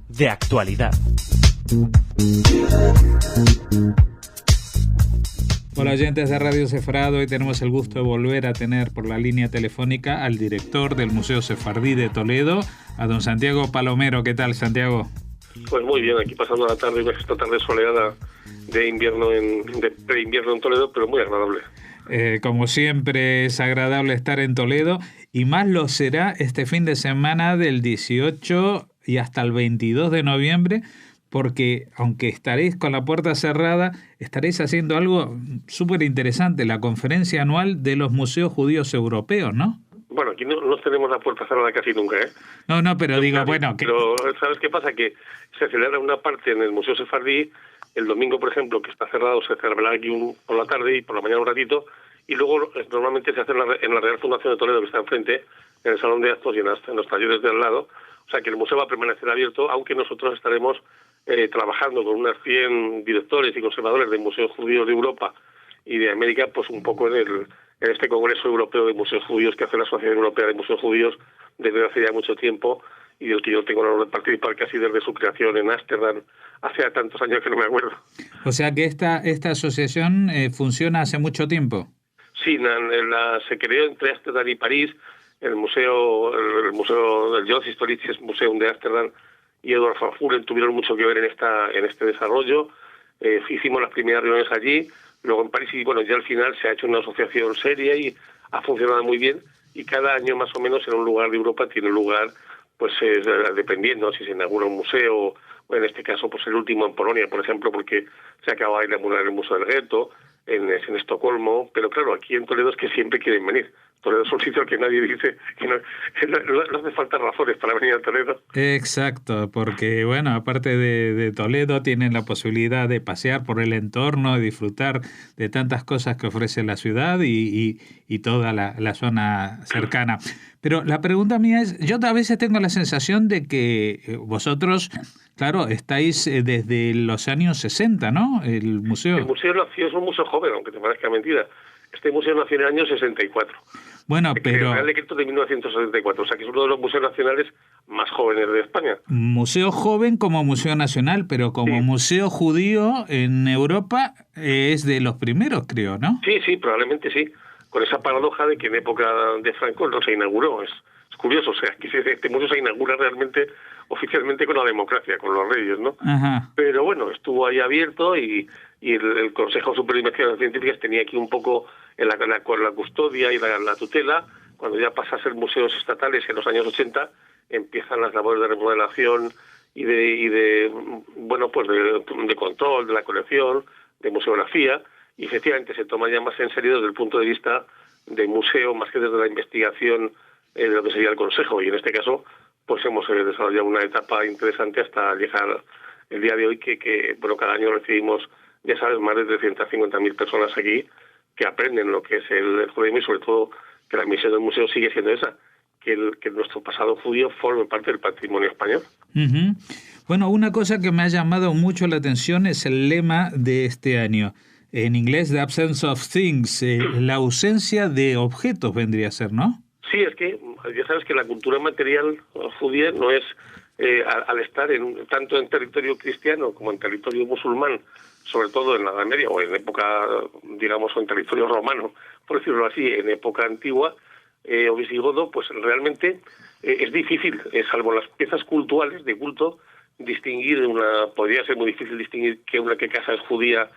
De actualidad. Hola oyentes de Radio Sefardí, hoy tenemos el gusto de volver a tener por la línea telefónica al director del Museo Sefardí de Toledo, a don Santiago Palomero. ¿Qué tal, Santiago? Pues muy bien, aquí pasando la tarde, esta tarde soleada de invierno, de preinvierno en Toledo, pero muy agradable. Como siempre es agradable estar en Toledo, y más lo será este fin de semana del 18 y hasta el 22 de noviembre, porque aunque estaréis con la puerta cerrada, estaréis haciendo algo súper interesante, la conferencia anual de los museos judíos europeos, ¿no? Bueno, aquí no tenemos la puerta cerrada casi nunca, ¿eh? No, pero digo, bueno... Pero ¿sabes qué pasa? Que se celebra una parte en el Museo Sefardí, el domingo, por ejemplo, que está cerrado, se celebrará aquí por la tarde y por la mañana un ratito, y luego normalmente se hace en la Real Fundación de Toledo, que está enfrente, en el Salón de Actos y en los talleres de al lado. O sea que el museo va a permanecer abierto, aunque nosotros estaremos trabajando con unas 100 directores y conservadores de museos judíos de Europa y de América, pues un poco en este Congreso Europeo de Museos Judíos que hace la Asociación Europea de Museos Judíos desde hace ya mucho tiempo, y del que yo tengo el honor de participar casi desde su creación en Ámsterdam, hace tantos años que no me acuerdo. O sea que esta asociación funciona hace mucho tiempo. Sí, se creó entre Ámsterdam y París. El museo del Joods Historisches Museum de Ámsterdam y Edward van Vuren tuvieron mucho que ver en este desarrollo. Hicimos las primeras reuniones allí, luego en París, y bueno, ya al final se ha hecho una asociación seria y ha funcionado muy bien, y cada año más o menos en un lugar de Europa tiene lugar, pues dependiendo si se inaugura un museo, o en este caso pues el último en Polonia, por ejemplo, porque se acaba de inaugurar el Museo del Gueto, en Estocolmo, pero claro, aquí en Toledo es que siempre quieren venir. Toledo es un sitio al que nadie dice que no hace falta razones para venir a Toledo. Exacto, porque bueno, aparte de Toledo tienen la posibilidad de pasear por el entorno y disfrutar de tantas cosas que ofrece la ciudad y toda la zona cercana. Pero la pregunta mía es, yo a veces tengo la sensación de que vosotros, claro, estáis desde los años 60, ¿no? El museo. El museo nació, es un museo joven, aunque te parezca mentira. Este museo nació en el año 64. Bueno, pero... El Real Decreto de 1964, o sea que es uno de los museos nacionales más jóvenes de España. Museo joven como museo nacional, pero como museo judío en Europa es de los primeros, creo, ¿no? Sí, probablemente sí. Con esa paradoja de que en época de Franco no se inauguró. Es curioso, o sea, que este museo se inaugura realmente oficialmente con la democracia, con los reyes, ¿no? Ajá. Pero bueno, estuvo ahí abierto y el Consejo Superior de Investigaciones Científicas tenía aquí un poco la custodia y la tutela. Cuando ya pasa a ser museos estatales en los años 80, empiezan las labores de remodelación y de control de la colección, de museografía, y efectivamente se toma ya más en serio desde el punto de vista del museo, más que desde la investigación de lo que sería el Consejo, y en este caso pues hemos desarrollado una etapa interesante hasta llegar el día de hoy que cada año recibimos, ya sabes, más de 350.000 personas aquí que aprenden lo que es el judaísmo, y sobre todo que la misión del museo sigue siendo esa, que nuestro pasado judío forme parte del patrimonio español. Uh-huh. Bueno, una cosa que me ha llamado mucho la atención es el lema de este año. En inglés, The Absence of Things, la ausencia de objetos vendría a ser, ¿no? Sí, es que ya sabes que la cultura material judía no es, al estar tanto en territorio cristiano como en territorio musulmán, sobre todo en la Edad Media o en época, digamos, o en territorio romano, por decirlo así, en época antigua o visigodo, pues realmente es difícil, salvo las piezas cultuales de culto, podría ser muy difícil distinguir qué casa es judía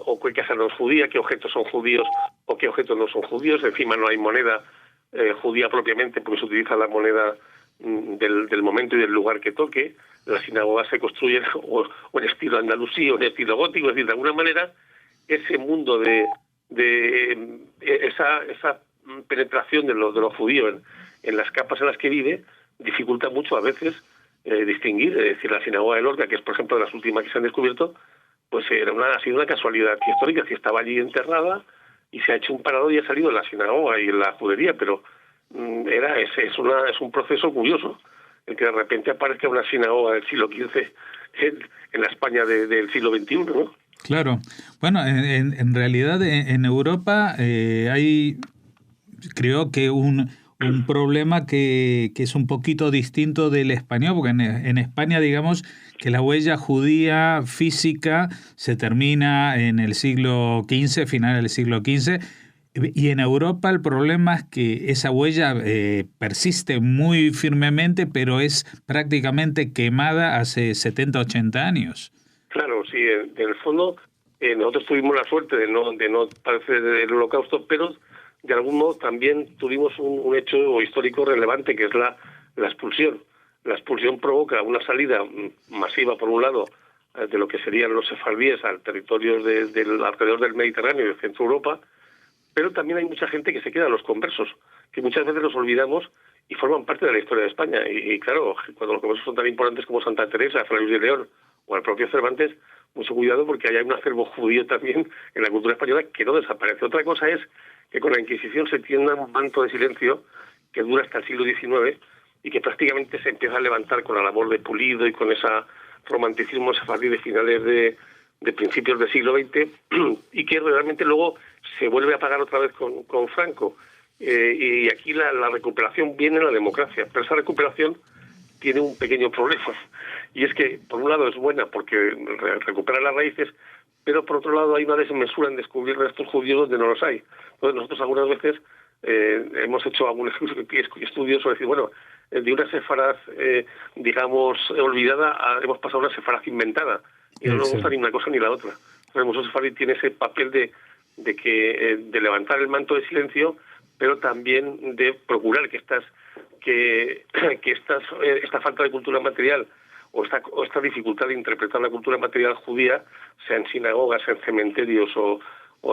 o qué casa no es judía, qué objetos son judíos o qué objetos no son judíos. Encima no hay moneda judía propiamente, porque se utiliza la moneda del momento y del lugar que toque. Las sinagogas se construyen o en estilo andalusí o en estilo gótico, es decir, de alguna manera ese mundo de esa penetración de lo judío en las capas en las que vive dificulta mucho a veces distinguir. Es decir, la sinagoga de Lorca, que es por ejemplo de las últimas que se han descubierto, pues ha sido una casualidad histórica, que estaba allí enterrada y se ha hecho un parado y ha salido en la sinagoga y en la judería, pero es un proceso curioso el que de repente aparezca una sinagoga del siglo XV en la España del siglo XXI, ¿no? Claro. Bueno, en realidad en Europa hay, creo que un problema que es un poquito distinto del español, porque en España, digamos, que la huella judía física se termina en el siglo XV, final del siglo XV, y en Europa el problema es que esa huella persiste muy firmemente, pero es prácticamente quemada hace 70, 80 años. Claro, sí, en el fondo nosotros tuvimos la suerte de no padecer del Holocausto, pero de algún modo también tuvimos un hecho histórico relevante, que es la expulsión. La expulsión provoca una salida masiva, por un lado, de lo que serían los sefardíes al territorio alrededor del Mediterráneo y de Centro Europa, pero también hay mucha gente que se queda, los conversos, que muchas veces los olvidamos y forman parte de la historia de España. Y claro, cuando los conversos son tan importantes como Santa Teresa, Fray Luis de León o el propio Cervantes, mucho cuidado porque hay un acervo judío también en la cultura española que no desaparece. Otra cosa es que con la Inquisición se tienda un manto de silencio que dura hasta el siglo XIX y que prácticamente se empieza a levantar con la labor de Pulido y con ese romanticismo sefardí de finales de principios del siglo XX y que realmente luego se vuelve a apagar otra vez con Franco. Y aquí la recuperación viene en la democracia, pero esa recuperación tiene un pequeño problema, y es que por un lado es buena porque recupera las raíces, pero por otro lado hay una desmesura en descubrir restos judíos donde no los hay. Entonces nosotros algunas veces hemos hecho algún estudio sobre decir, bueno, de una sefaraz, digamos, olvidada, hemos pasado a una sefaraz inventada, y no nos gusta ni una cosa ni la otra. El Museo Sefardí tiene ese papel de levantar el manto de silencio, pero también de procurar que esta falta de cultura material o esta dificultad de interpretar la cultura material judía, sea en sinagogas, en cementerios o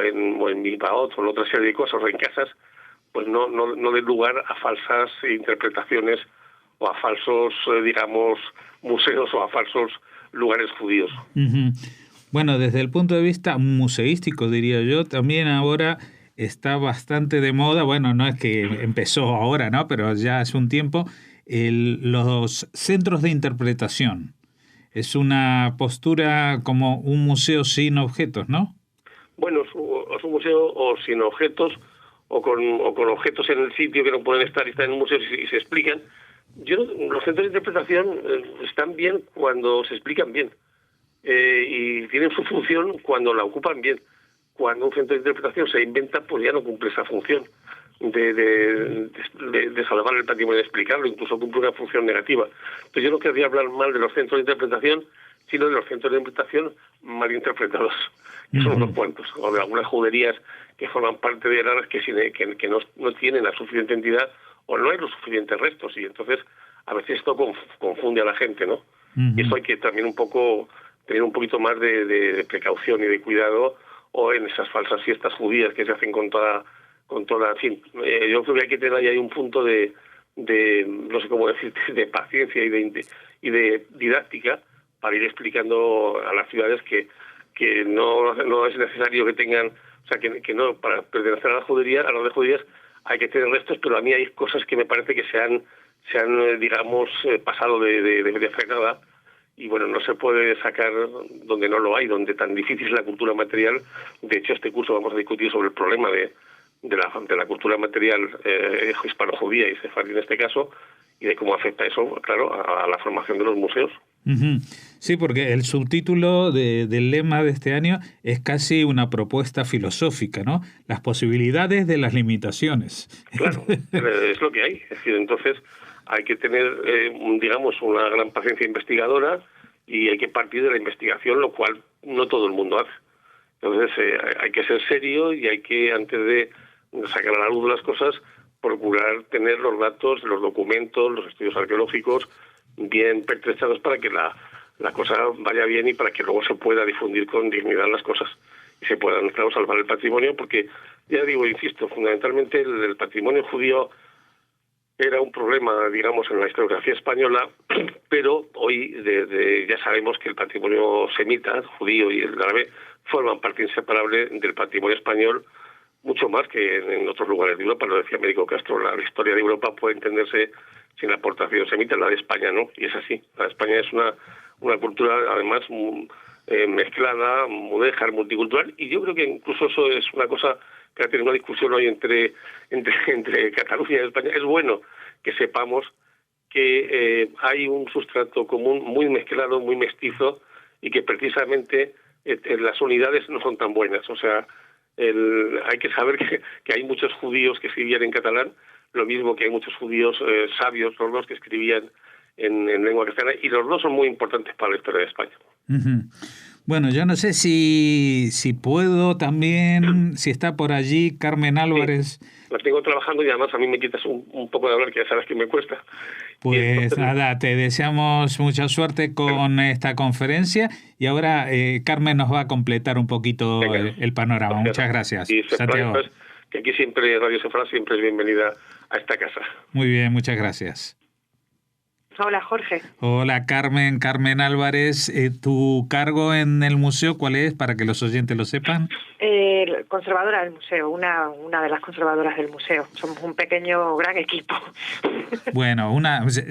en Mikvaot o en otra serie de cosas, o en casas, pues no dé lugar a falsas interpretaciones o a falsos, digamos, museos o a falsos lugares judíos. Uh-huh. Bueno, desde el punto de vista museístico, diría yo, también ahora está bastante de moda, bueno, no es que empezó ahora, ¿no? Pero ya hace un tiempo, los centros de interpretación. Es una postura como un museo sin objetos, ¿no? Bueno, es un museo o sin objetos o con objetos en el sitio que no pueden estar y están en un museo y se explican. Los centros de interpretación están bien cuando se explican bien y tienen su función cuando la ocupan bien. Cuando un centro de interpretación se inventa, pues ya no cumple esa función de salvar el patrimonio, de explicarlo, incluso cumple una función negativa. Entonces yo no querría hablar mal de los centros de interpretación, sino de los centros de interpretación mal interpretados, que son unos cuantos, o de algunas juderías que forman parte de las que no tienen la suficiente entidad o no hay los suficientes restos, y entonces a veces esto confunde a la gente, ¿no? Uh-huh. Y eso hay que también tener un poquito más de precaución y de cuidado, o en esas falsas fiestas judías que se hacen con toda, en fin, yo creo que hay que tener ahí un punto de no sé cómo decir, de paciencia y de didáctica para ir explicando a las ciudades que no es necesario que tengan, o sea, que no, para pertenecer a las judías hay que tener restos, pero a mí hay cosas que me parece que se han digamos, pasado de frenada. Y bueno, no se puede sacar donde no lo hay, donde tan difícil es la cultura material. De hecho, este curso vamos a discutir sobre el problema de la cultura material hispano-judía y sefardí en este caso, y de cómo afecta eso, claro, a la formación de los museos. Uh-huh. Sí, porque el subtítulo del lema de este año es casi una propuesta filosófica, ¿no? Las posibilidades de las limitaciones. Claro, es lo que hay. Es decir, entonces hay que tener, digamos, una gran paciencia investigadora y hay que partir de la investigación, lo cual no todo el mundo hace. Entonces hay que ser serio y hay que, antes de sacar a la luz las cosas, procurar tener los datos, los documentos, los estudios arqueológicos bien pertrechados para que la cosa vaya bien y para que luego se pueda difundir con dignidad las cosas y se puedan, claro, salvar el patrimonio, porque, ya digo, insisto, fundamentalmente el patrimonio judío era un problema, digamos, en la historiografía española, pero hoy ya sabemos que el patrimonio semita, judío y el árabe forman parte inseparable del patrimonio español, mucho más que en otros lugares de Europa. Lo decía Américo Castro, la historia de Europa puede entenderse sin la aportación semita, la de España no, y es así. La de España es una cultura, además, mezclada, mudéjar, multicultural, y yo creo que incluso eso es una cosa que tener una discusión hoy entre Cataluña y España, es bueno que sepamos que hay un sustrato común muy mezclado, muy mestizo, y que precisamente las unidades no son tan buenas. O sea, hay que saber que hay muchos judíos que escribían en catalán, lo mismo que hay muchos judíos sabios, los dos, que escribían en lengua castellana, y los dos son muy importantes para la historia de España. Uh-huh. Bueno, yo no sé si puedo también, si está por allí Carmen Álvarez. Sí, la tengo trabajando y además a mí me quitas un poco de hablar, que ya sabes que me cuesta. Pues entonces, nada, te deseamos mucha suerte con esta conferencia y ahora Carmen nos va a completar un poquito el panorama. Muchas gracias. Y Santiago. Pues, que aquí siempre Radio Sefra siempre es bienvenida a esta casa. Muy bien, muchas gracias. Hola, Jorge. Hola, Carmen Álvarez. ¿Tu cargo en el museo cuál es, para que los oyentes lo sepan? Conservadora del museo, una de las conservadoras del museo. Somos un gran equipo. Bueno,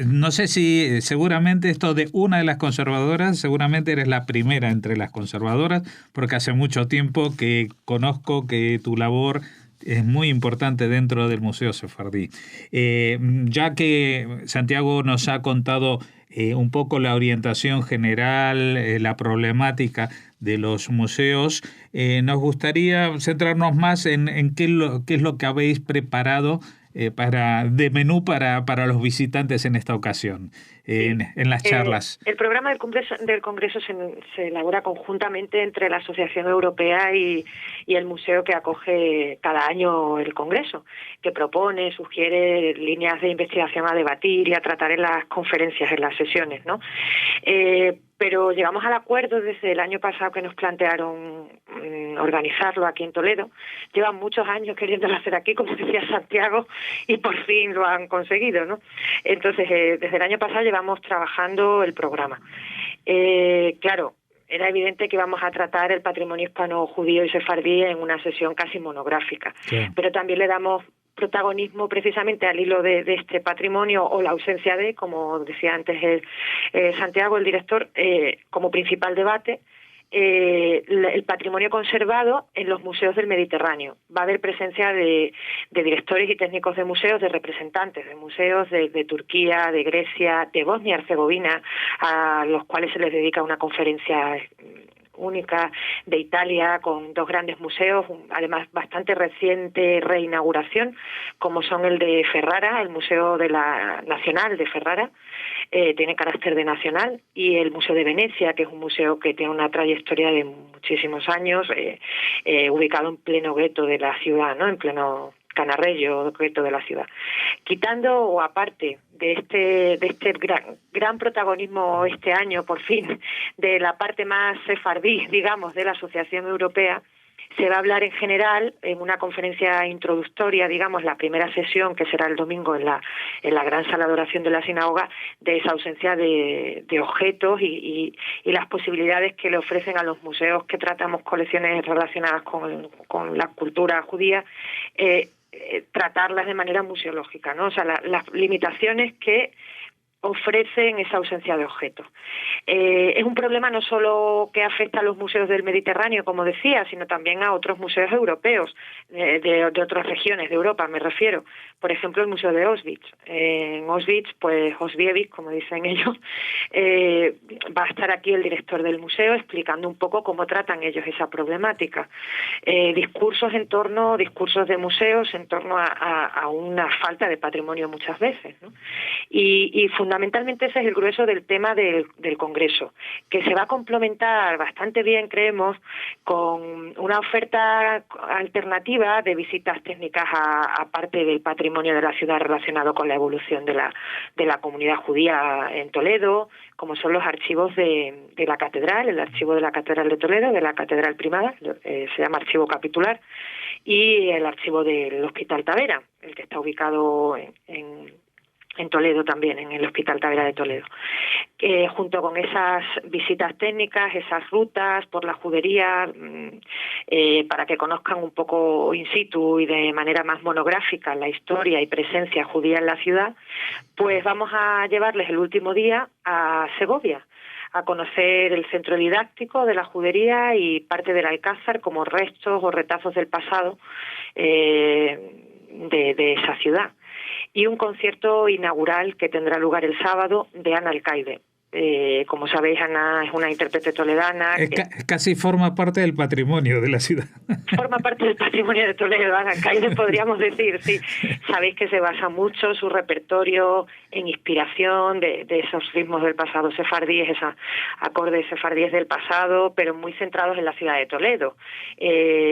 no sé si seguramente esto de una de las conservadoras, seguramente eres la primera entre las conservadoras, porque hace mucho tiempo que conozco que tu labor es muy importante dentro del Museo Sefardí. Ya que Santiago nos ha contado un poco la orientación general, la problemática de los museos, nos gustaría centrarnos más en qué es lo que habéis preparado de menú para los visitantes en esta ocasión, en las charlas. El programa del Congreso se elabora conjuntamente entre la Asociación Europea y el museo que acoge cada año el Congreso, que propone, sugiere líneas de investigación a debatir y a tratar en las conferencias, en las sesiones, ¿no? Pero llegamos al acuerdo desde el año pasado que nos plantearon organizarlo aquí en Toledo. Llevan muchos años queriéndolo hacer aquí, como decía Santiago, y por fin lo han conseguido, ¿no? Entonces, desde el año pasado llevamos trabajando el programa. Claro, era evidente que íbamos a tratar el patrimonio hispano-judío y sefardí en una sesión casi monográfica, sí. Pero también le damos protagonismo precisamente al hilo de este patrimonio, o la ausencia de, como decía antes Santiago, el director, como principal debate, el patrimonio conservado en los museos del Mediterráneo. Va a haber presencia de directores y técnicos de museos, de representantes de museos de Turquía, de Grecia, de Bosnia y Herzegovina, a los cuales se les dedica una conferencia única, de Italia, con 2 grandes museos, además bastante reciente reinauguración, como son el de Ferrara, el Museo Nacional de Ferrara, tiene carácter de nacional, y el Museo de Venecia, que es un museo que tiene una trayectoria de muchísimos años, ubicado en pleno gueto de la ciudad, ¿no? En pleno Canarreyo, gueto de la ciudad. Quitando o aparte de este gran protagonismo este año, por fin, de la parte más sefardí, digamos, de la Asociación Europea, se va a hablar en general en una conferencia introductoria, digamos, la primera sesión, que será el domingo en la gran sala de oración de la sinagoga, de esa ausencia de objetos y las posibilidades que le ofrecen a los museos que tratamos colecciones relacionadas con la cultura judía, tratarlas de manera museológica, ¿no? O sea, las limitaciones que ofrecen esa ausencia de objetos. Es un problema no solo que afecta a los museos del Mediterráneo, como decía, sino también a otros museos europeos, de otras regiones de Europa, me refiero. Por ejemplo, el Museo de Auschwitz. En Auschwitz, pues Auschwitz, como dicen ellos, va a estar aquí el director del museo explicando un poco cómo tratan ellos esa problemática. Discursos de museos en torno a una falta de patrimonio muchas veces, ¿no? Y fundamentalmente ese es el grueso del tema del Congreso, que se va a complementar bastante bien, creemos, con una oferta alternativa de visitas técnicas a parte del patrimonio de la ciudad relacionado con la evolución de la comunidad judía en Toledo, como son los archivos de la catedral, el archivo de la Catedral de Toledo, de la Catedral Primada, se llama archivo capitular, y el archivo del Hospital Tavera, el que está ubicado en Toledo también, en el Hospital Tavera de Toledo. Junto con esas visitas técnicas, esas rutas por la judería, para que conozcan un poco in situ y de manera más monográfica la historia y presencia judía en la ciudad, pues vamos a llevarles el último día a Segovia, a conocer el centro didáctico de la Judería y parte del Alcázar como restos o retazos del pasado de esa ciudad. Y un concierto inaugural que tendrá lugar el sábado de Ana Alcaide. Como sabéis, Ana es una intérprete toledana. Casi forma parte del patrimonio de la ciudad. Forma parte del patrimonio de Toledo, Ana Alcaide, podríamos decir, sí. Sabéis que se basa mucho su repertorio en inspiración de esos ritmos del pasado sefardíes, esos acordes sefardíes del pasado, pero muy centrados en la ciudad de Toledo.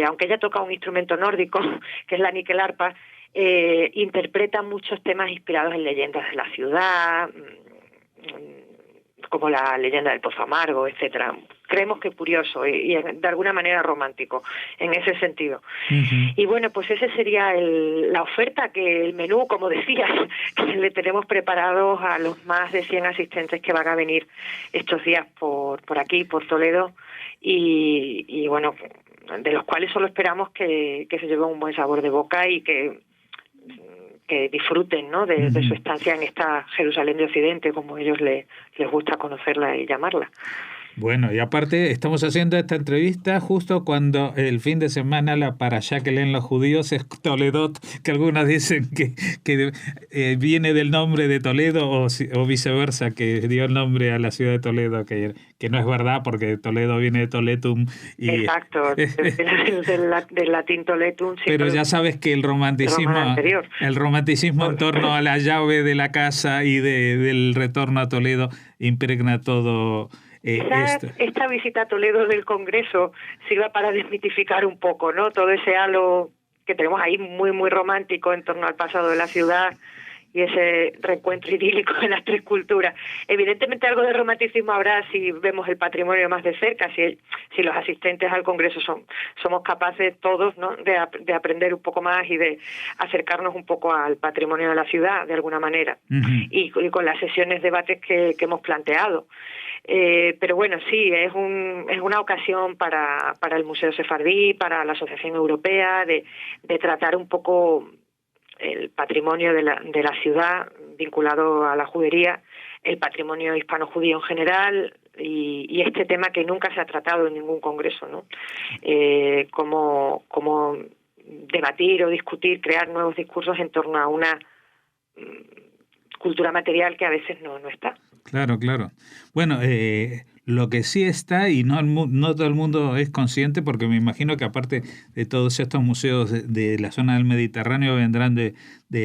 Aunque ella toca un instrumento nórdico, que es la níquel-arpa, interpreta muchos temas inspirados en leyendas de la ciudad, como la leyenda del Pozo Amargo, etcétera. Creemos que es curioso y de alguna manera romántico en ese sentido. Uh-huh. Y bueno, pues ese sería la oferta, que el menú, como decías, que le tenemos preparados a los más de 100 asistentes que van a venir estos días por aquí, por Toledo, y bueno, de los cuales solo esperamos que se lleven un buen sabor de boca y que disfruten, ¿no?, de su estancia en esta Jerusalén de Occidente, como ellos les gusta conocerla y llamarla. Bueno, y aparte estamos haciendo esta entrevista justo cuando el fin de semana la parashá que leen los judíos es Toledot, que algunos dicen que viene del nombre de Toledo o viceversa, que dio el nombre a la ciudad de Toledo, que no es verdad porque Toledo viene de Toletum. Y, exacto, del latín Toletum. Sí, pero ya sabes que el romanticismo en torno a la llave de la casa y del retorno a Toledo impregna todo. Esta visita a Toledo del Congreso sirva para desmitificar un poco, ¿no?, todo ese halo que tenemos ahí muy, muy romántico en torno al pasado de la ciudad y ese reencuentro idílico de las tres culturas. Evidentemente algo de romanticismo habrá si vemos el patrimonio más de cerca, si los asistentes al Congreso somos capaces todos, ¿no?, de aprender un poco más y de acercarnos un poco al patrimonio de la ciudad de alguna manera. Uh-huh. y con las sesiones, debates que hemos planteado. Pero bueno, sí, es una ocasión para el Museo Sefardí, para la Asociación Europea, de tratar un poco el patrimonio de la ciudad vinculado a la judería, el patrimonio hispano-judío en general y este tema que nunca se ha tratado en ningún congreso, ¿no? Cómo debatir o discutir, crear nuevos discursos en torno a una cultura material que a veces no está. Claro. Bueno, lo que sí está, y no todo el mundo es consciente, porque me imagino que aparte de todos estos museos de la zona del Mediterráneo vendrán de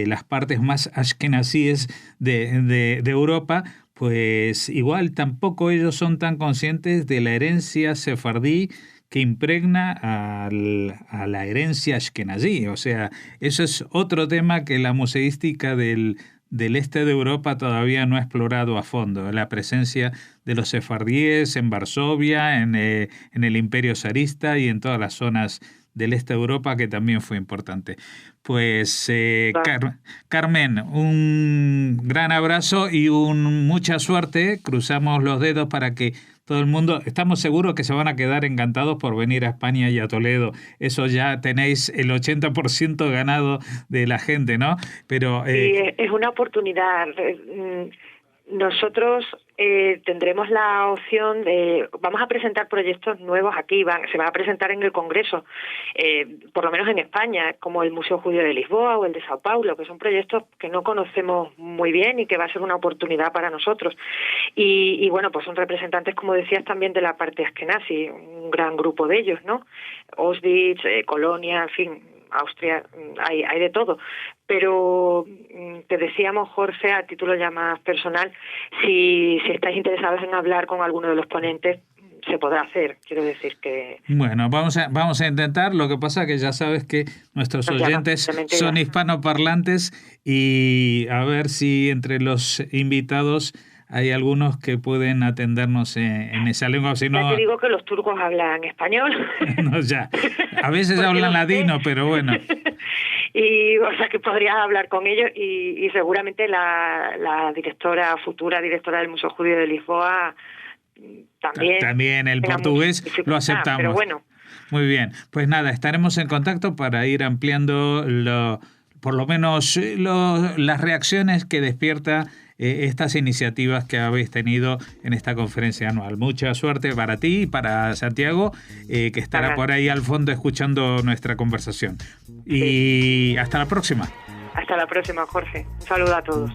las partes más ashkenazíes de Europa, pues igual tampoco ellos son tan conscientes de la herencia sefardí que impregna a la herencia ashkenazí. O sea, eso es otro tema que la museística del este de Europa todavía no ha explorado a fondo, la presencia de los sefardíes en Varsovia, en el Imperio zarista y en todas las zonas del este de Europa, que también fue importante. Pues Carmen, un gran abrazo y mucha suerte. Cruzamos los dedos para que todo el mundo, estamos seguros que se van a quedar encantados por venir a España y a Toledo. Eso ya tenéis el 80% ganado de la gente, ¿no? Pero sí, es una oportunidad. Nosotros tendremos la opción vamos a presentar proyectos nuevos aquí, se van a presentar en el Congreso, por lo menos en España, como el Museo Judío de Lisboa o el de Sao Paulo, que son proyectos que no conocemos muy bien y que va a ser una oportunidad para nosotros. Y bueno, pues son representantes, como decías, también de la parte askenazi, un gran grupo de ellos, ¿no? Auschwitz, Colonia, en fin, Austria, hay de todo. Pero te decíamos, Jorge, a título ya más personal, si estáis interesados en hablar con alguno de los ponentes, se podrá hacer. Quiero decir que... Bueno, vamos a intentar. Lo que pasa es que ya sabes que nuestros oyentes son hispanoparlantes y a ver si entre los invitados hay algunos que pueden atendernos en esa lengua. Si no, ya te digo que los turcos hablan español. No, ya. A veces hablan ladino, pero bueno. Y o sea que podrías hablar con ellos y seguramente la futura directora del Museo Judío de Lisboa también el portugués lo aceptamos. Pero bueno. Muy bien. Pues nada, estaremos en contacto para ir ampliando por lo menos las reacciones que despierta estas iniciativas que habéis tenido en esta conferencia anual. Mucha suerte para ti y para Santiago, que estará por ahí al fondo escuchando nuestra conversación. Y hasta la próxima. Hasta la próxima, Jorge. Un saludo a todos.